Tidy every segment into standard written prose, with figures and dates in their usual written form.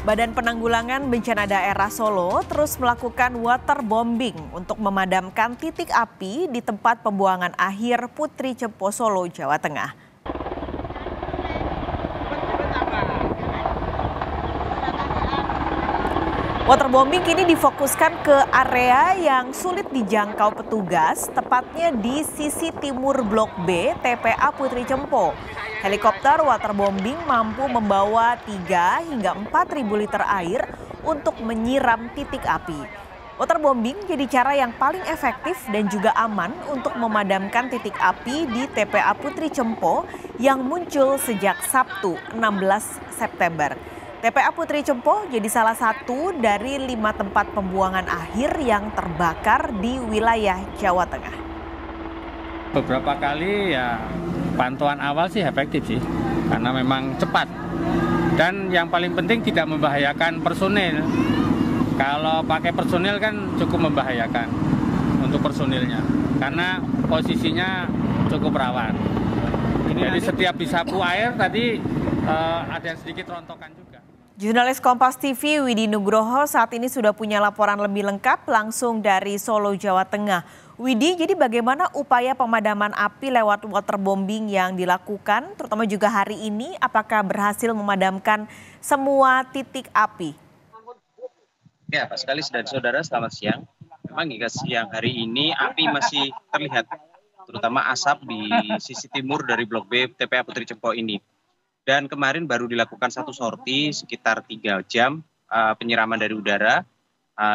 Badan Penanggulangan Bencana Daerah Solo terus melakukan waterbombing untuk memadamkan titik api di tempat pembuangan akhir Putri Cempo Solo, Jawa Tengah. Waterbombing kini difokuskan ke area yang sulit dijangkau petugas, tepatnya di sisi timur Blok B TPA Putri Cempo. Helikopter waterbombing mampu membawa 3 hingga 4.000 liter air untuk menyiram titik api. Waterbombing jadi cara yang paling efektif dan juga aman untuk memadamkan titik api di TPA Putri Cempo yang muncul sejak Sabtu 16 September. TPA Putri Cempo jadi salah satu dari 5 tempat pembuangan akhir yang terbakar di wilayah Jawa Tengah. Beberapa kali ya pantauan awal sih efektif sih, karena memang cepat. Dan yang paling penting tidak membahayakan personil. Kalau pakai personil kan cukup membahayakan untuk personilnya, karena posisinya cukup rawan. Jadi setiap disapu air tadi ada sedikit rontokan juga. Jurnalis Kompas TV Widi Nugroho saat ini sudah punya laporan lebih lengkap langsung dari Solo, Jawa Tengah. Widi, jadi bagaimana upaya pemadaman api lewat waterbombing yang dilakukan, terutama juga hari ini, apakah berhasil memadamkan semua titik api? Ya, Pak sekali saudara, selamat siang. Memang hingga siang hari ini api masih terlihat, terutama asap di sisi timur dari Blok B TPA Putri Cempo ini. Dan kemarin baru dilakukan satu sorti sekitar 3 jam penyiraman dari udara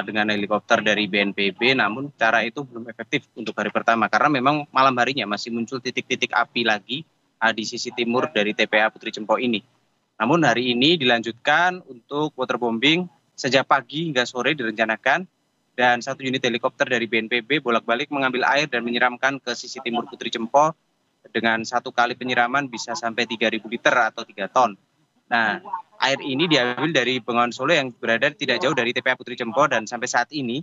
dengan helikopter dari BNPB, namun cara itu belum efektif untuk hari pertama karena memang malam harinya masih muncul titik-titik api lagi di sisi timur dari TPA Putri Cempo ini. Namun hari ini dilanjutkan untuk waterbombing sejak pagi hingga sore direncanakan, dan 1 unit helikopter dari BNPB bolak-balik mengambil air dan menyiramkan ke sisi timur Putri Cempo dengan 1 kali penyiraman bisa sampai 3.000 liter atau 3 ton. Nah, air ini diambil dari Bengawan Solo yang berada tidak jauh dari TPA Putri Cempo, dan sampai saat ini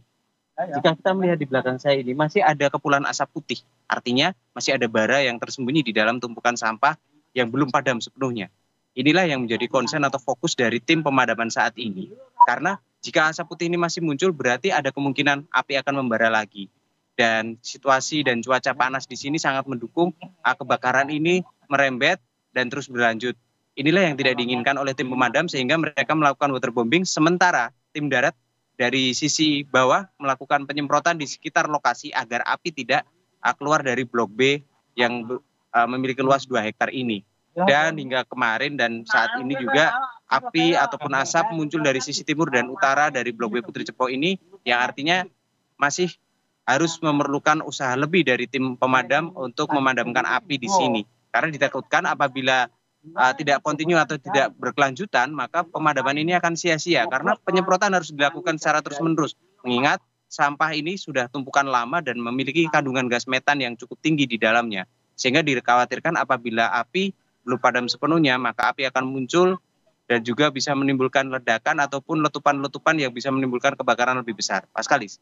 jika kita melihat di belakang saya ini masih ada kepulan asap putih. Artinya masih ada bara yang tersembunyi di dalam tumpukan sampah yang belum padam sepenuhnya. Inilah yang menjadi concern atau fokus dari tim pemadaman saat ini. Karena jika asap putih ini masih muncul berarti ada kemungkinan api akan membara lagi. Dan situasi dan cuaca panas di sini sangat mendukung kebakaran ini merembet dan terus berlanjut. Inilah yang tidak diinginkan oleh tim pemadam sehingga mereka melakukan waterbombing, sementara tim darat dari sisi bawah melakukan penyemprotan di sekitar lokasi agar api tidak keluar dari Blok B yang memiliki luas 2 hektar ini. Dan hingga kemarin dan saat ini juga api ataupun asap muncul dari sisi timur dan utara dari Blok B Putri Cempo ini, yang artinya masih harus memerlukan usaha lebih dari tim pemadam untuk memadamkan api di sini. Karena ditakutkan apabila tidak kontinu atau tidak berkelanjutan, maka pemadaman ini akan sia-sia. Karena penyemprotan harus dilakukan secara terus-menerus. Mengingat sampah ini sudah tumpukan lama dan memiliki kandungan gas metan yang cukup tinggi di dalamnya. Sehingga dikhawatirkan apabila api belum padam sepenuhnya, maka api akan muncul dan juga bisa menimbulkan ledakan ataupun letupan-letupan yang bisa menimbulkan kebakaran lebih besar. Pak Skalis.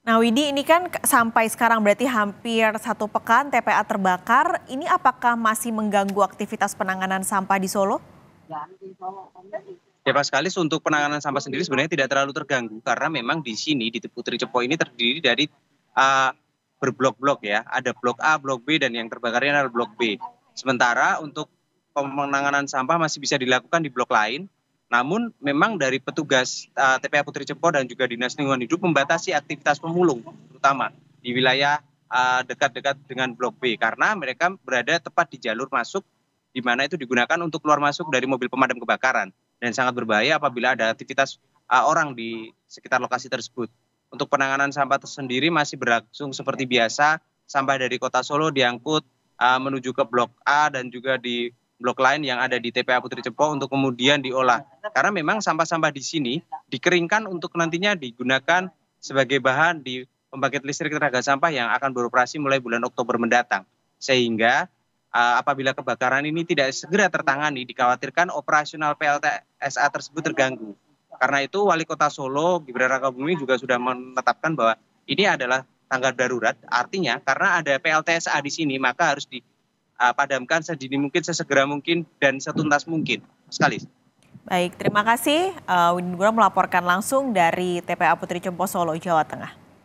Nah Widi, ini kan sampai sekarang berarti hampir 1 pekan TPA terbakar. Ini apakah masih mengganggu aktivitas penanganan sampah di Solo? Ya Pak Skalis, untuk penanganan sampah sendiri sebenarnya tidak terlalu terganggu karena memang di sini di Putri Cempo ini terdiri dari berblok-blok ya. Ada Blok A, Blok B, dan yang terbakarnya adalah Blok B. Sementara untuk penanganan sampah masih bisa dilakukan di blok lain. Namun memang dari petugas TPA Putri Cempo dan juga Dinas Lingkungan Hidup membatasi aktivitas pemulung, terutama di wilayah dekat-dekat dengan Blok B, karena mereka berada tepat di jalur masuk, di mana itu digunakan untuk keluar masuk dari mobil pemadam kebakaran, dan sangat berbahaya apabila ada aktivitas orang di sekitar lokasi tersebut. Untuk penanganan sampah tersendiri masih berlangsung seperti biasa, sampah dari Kota Solo diangkut menuju ke Blok A dan juga di blok lain yang ada di TPA Putri Cempo untuk kemudian diolah. Karena memang sampah-sampah di sini dikeringkan untuk nantinya digunakan sebagai bahan di pembangkit listrik tenaga sampah yang akan beroperasi mulai bulan Oktober mendatang. Sehingga apabila kebakaran ini tidak segera tertangani, dikhawatirkan operasional PLTSA tersebut terganggu. Karena itu Wali Kota Solo, Gibran Rakabuming juga sudah menetapkan bahwa ini adalah tanggap darurat. Artinya karena ada PLTSA di sini maka harus padamkan sedini mungkin, sesegera mungkin, dan setuntas mungkin. Sekali. Baik, terima kasih. Windy Nugroho melaporkan langsung dari TPA Putri Cempo Solo, Jawa Tengah.